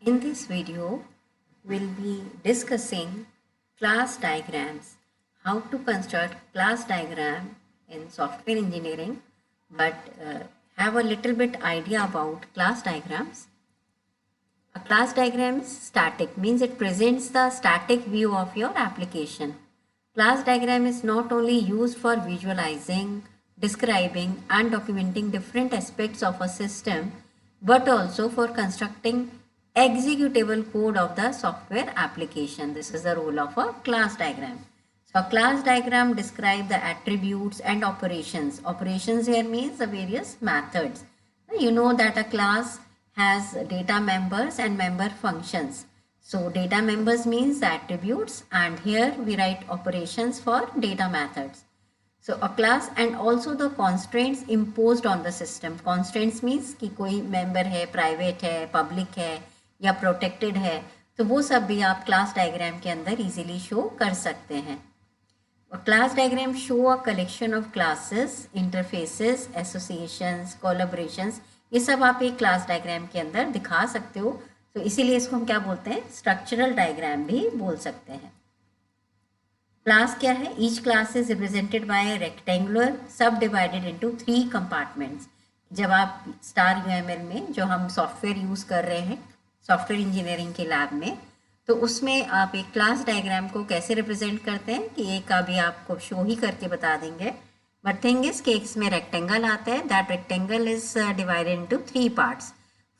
In this video, we'll be discussing class diagrams, how to construct class diagram in software engineering, but have a little bit idea about class diagrams. A class diagram is static, means it presents the static view of your application. Class diagram is not only used for visualizing, describing and documenting different aspects of a system, but also for constructing executable code of the software application. This is the role of a class diagram. So a class diagram describes the attributes and operations. Operations here means the various methods. You know that a class has data members and member functions. So data members means the attributes, and here we write operations for data methods. So a class and also the constraints imposed on the system. Constraints means कि कोई member है, private है, public है या protected है, तो वो सब भी आप class diagram के अंदर easily show कर सकते हैं. A class diagram show a collection of classes, interfaces, associations, collaborations. ये सब आप एक क्लास डायग्राम के अंदर दिखा सकते हो. तो इसीलिए इसको हम क्या बोलते हैं, स्ट्रक्चरल डायग्राम भी बोल सकते हैं. क्लास क्या है? Each class is represented by rectangular सब डिवाइडेड इनटू 3 कंपार्टमेंट्स. जब आप स्टार यूएमएल में जो हम सॉफ्टवेयर यूज कर रहे हैं सॉफ्टवेयर इंजीनियरिंग के लैब में, तो उसमें आप एक क्लास डायग्राम को कैसे रिप्रेजेंट करते हैं कि एक अभी आपको शो ही करके बता देंगे. बट थिंग इज कि इसमें रेक्टेंगल आता है. That rectangle is divided into 3 parts.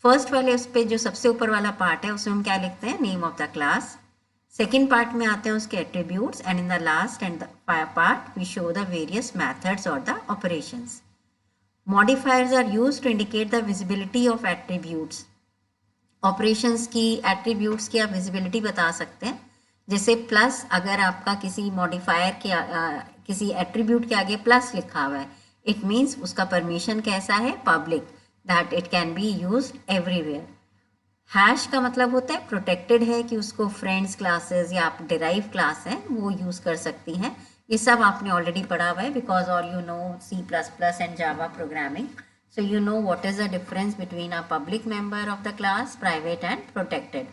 First वाले उस पर जो सबसे ऊपर वाला पार्ट है उसमें हम क्या लिखते हैं, name of the class. Second part में आते हैं उसके attributes, and in the last and the part we show the various methods और the operations. Modifiers are used to indicate the visibility of attributes. Operations की, attributes की आप visibility बता सकते हैं. जैसे प्लस, अगर आपका किसी मॉडिफायर के किसी एट्रीब्यूट के आगे प्लस लिखा हुआ है, इट मीन्स उसका परमिशन कैसा है, public, that it can be used everywhere. Hash का मतलब होता है प्रोटेक्टेड है, कि उसको फ्रेंड्स क्लासेस या आप डिराइव क्लास है वो यूज़ कर सकती हैं. ये सब आपने ऑलरेडी पढ़ा हुआ है, because all you know C++ and Java programming. So you know what is the difference between a public member of the class, private and protected.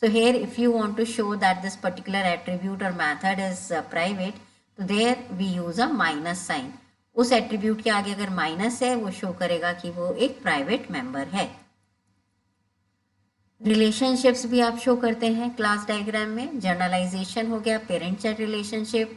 So here if you want to show that this particular attribute or method is private, so there we use a minus sign. उस attribute के आगे अगर minus है वो show करेगा कि वो एक private member है. Relationships भी आप show करते हैं class diagram में. Generalization हो गया, parent child relationship,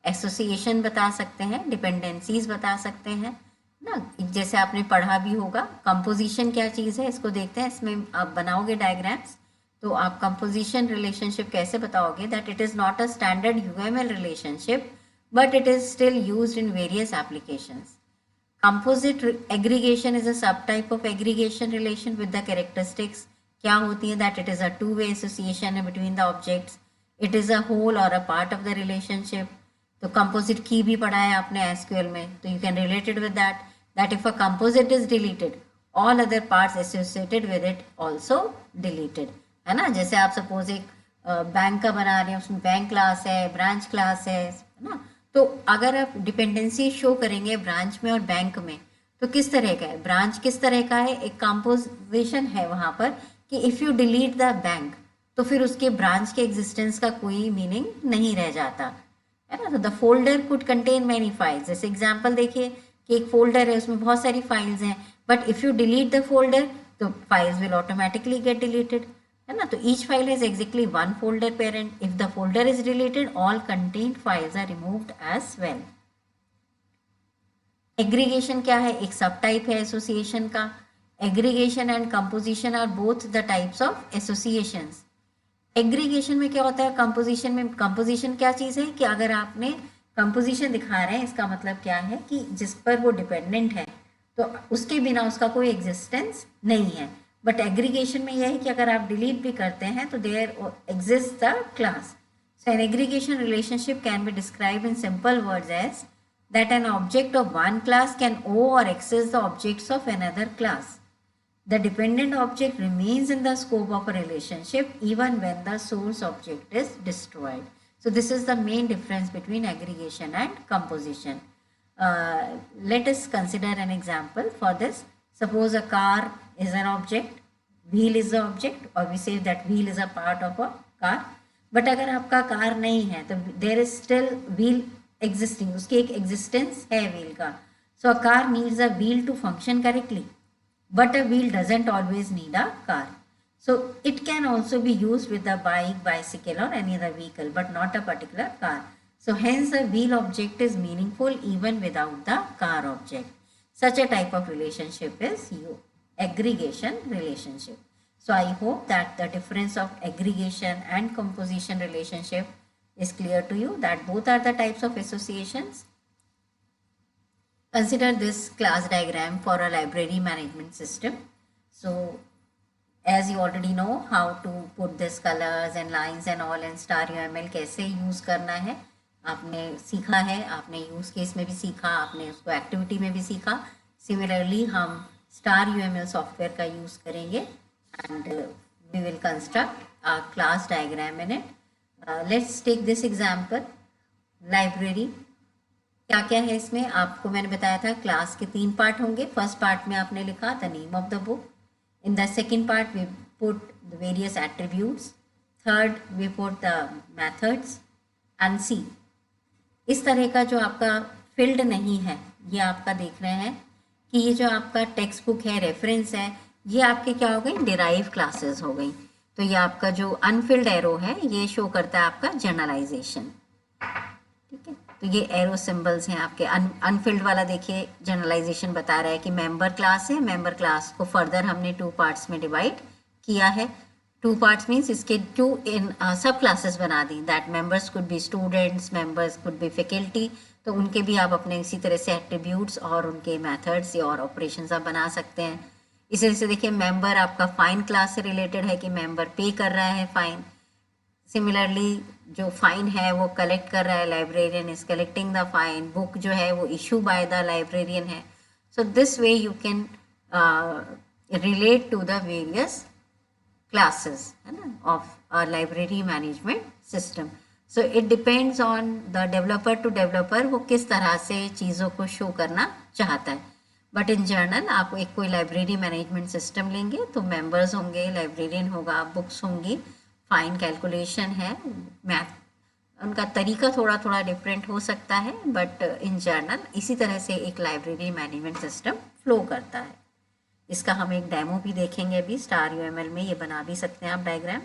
association बता सकते हैं, dependencies बता सकते हैं ना. जैसे आपने पढ़ा भी होगा, कंपोजिशन क्या चीज़ है इसको देखते हैं. इसमें आप बनाओगे डायग्राम्स तो आप कंपोजिशन रिलेशनशिप कैसे बताओगे, that it is not a standard UML relationship but it is still used in various applications. Composite aggregation is a sub type of aggregation relation with the characteristics. क्या होती है, that it is a 2-way association between the objects. It is a whole और a part of the relationship. तो composite की भी पढ़ा है आपने एसक्यूएल में, तो you can related with that. That if a composite is deleted, all other parts associated with it also deleted, है ना. जैसे आप सपोज एक बैंक का बना रहे हैं, उसमें बैंक क्लास है, ब्रांच क्लास है ना. तो अगर आप डिपेंडेंसी शो करेंगे ब्रांच में और बैंक में, तो किस तरह का है, ब्रांच किस तरह का है, एक कंपोजिशन है वहाँ पर कि if you delete the bank तो फिर उसके ब्रांच के एग्जिस्टेंस का कोई मीनिंग नहीं रह जाता, है ना. तो the folder could contain many files. जैसे एग्जाम्पल देखिए कि एक फोल्डर है, उसमें बहुत सारी फाइल्स हैं, but if you delete the folder तो files will automatically get deleted, है ना. तो each file has exactly 1 folder parent. If the folder is deleted all contained files are removed as well. Aggregation क्या है, एक sub type है association का. Aggregation and composition are both the types of associations. Aggregation में क्या होता है, composition में, कंपोजिशन क्या चीज़ है कि अगर आपने कंपोजिशन दिखा रहे हैं, इसका मतलब क्या है कि जिस पर वो डिपेंडेंट है तो उसके बिना उसका कोई एग्जिस्टेंस नहीं है. बट एग्रीगेशन में यह है कि अगर आप डिलीट भी करते हैं तो there exist the class. So an aggregation relationship can be describe in simple words as that an object of one class can own or access the objects of another class. The dependent object remains in the scope of a relationship even when the source object is destroyed. So this is the main difference between aggregation and composition. Let us consider an example for this. Suppose a car is an object, wheel is the object और we say that wheel is a part of a car. But अगर आपका car नहीं है तो there is still wheel existing, उसकी एक existence है wheel का. So a car needs a wheel to function correctly, but a wheel doesn't always need a car. So it can also be used with a bike, bicycle or any other vehicle, but not a particular car. So hence the wheel object is meaningful even without the car object. Such a type of relationship is aggregation relationship. So I hope that the difference of aggregation and composition relationship is clear to you, that both are the types of associations. Consider this class diagram for a library management system. So as you already know how to put this colors and lines and all in star UML कैसे use करना है, आपने सीखा है, आपने use case में भी सीखा, आपने उसको एक्टिविटी में भी सीखा. सिमिलरली हम स्टार UML सॉफ्टवेयर का यूज़ करेंगे and we will construct a class diagram in it. Let's take this example, library. क्या क्या है इसमें आपको मैंने बताया था, क्लास के 3 पार्ट होंगे. फर्स्ट पार्ट में आपने लिखा the name of the book. In the second part we put the various attributes. Third we put the methods and see. इस तरह का जो आपका फील्ड नहीं है, ये आपका देख रहे हैं कि ये जो आपका टेक्स्ट बुक है, रेफरेंस है, ये आपके क्या हो गई, डिराइव क्लासेस हो गई. तो ये आपका जो अनफिल्ड एरो है ये शो करता है आपका जनरलाइजेशन. ठीक है, तो ये एरो सिंबल्स हैं आपके. अनफिल्ड वाला देखिए जनरलाइजेशन बता रहा है कि मेंबर क्लास है. मेंबर क्लास को फर्दर हमने 2 पार्ट्स में डिवाइड किया है. 2 पार्ट्स मीन्स इसके 2 इन सब क्लासेस बना दी. That members could be students, members could be faculty. तो उनके भी आप अपने इसी तरह से एट्रीब्यूट्स और उनके मेथड्स और ऑपरेशंस आप बना सकते हैं. इसी तरह से देखिए मेंबर आपका फाइन क्लास से रिलेटेड है कि मेंबर पे कर रहा है फाइन. सिमिलरली जो फाइन है वो कलेक्ट कर रहा है, librarian is collecting the fine. Book जो है वो इशू बाय द लाइब्रेरियन है. So this way you can relate to the various classes, है ना, of library management system. So it depends on the developer to developer, वो किस तरह से चीज़ों को शो करना चाहता है. बट इन जनरल आप एक कोई लाइब्रेरी मैनेजमेंट सिस्टम लेंगे तो मेंबर्स होंगे, लाइब्रेरियन होगा, बुक्स होंगी, फाइन कैलकुलेशन है, मैथ, उनका तरीका थोड़ा थोड़ा डिफरेंट हो सकता है, बट इन जनरल इसी तरह से एक लाइब्रेरी मैनेजमेंट सिस्टम फ्लो करता है. इसका हम एक डेमो भी देखेंगे अभी. स्टार UML में ये बना भी सकते हैं आप डायग्राम.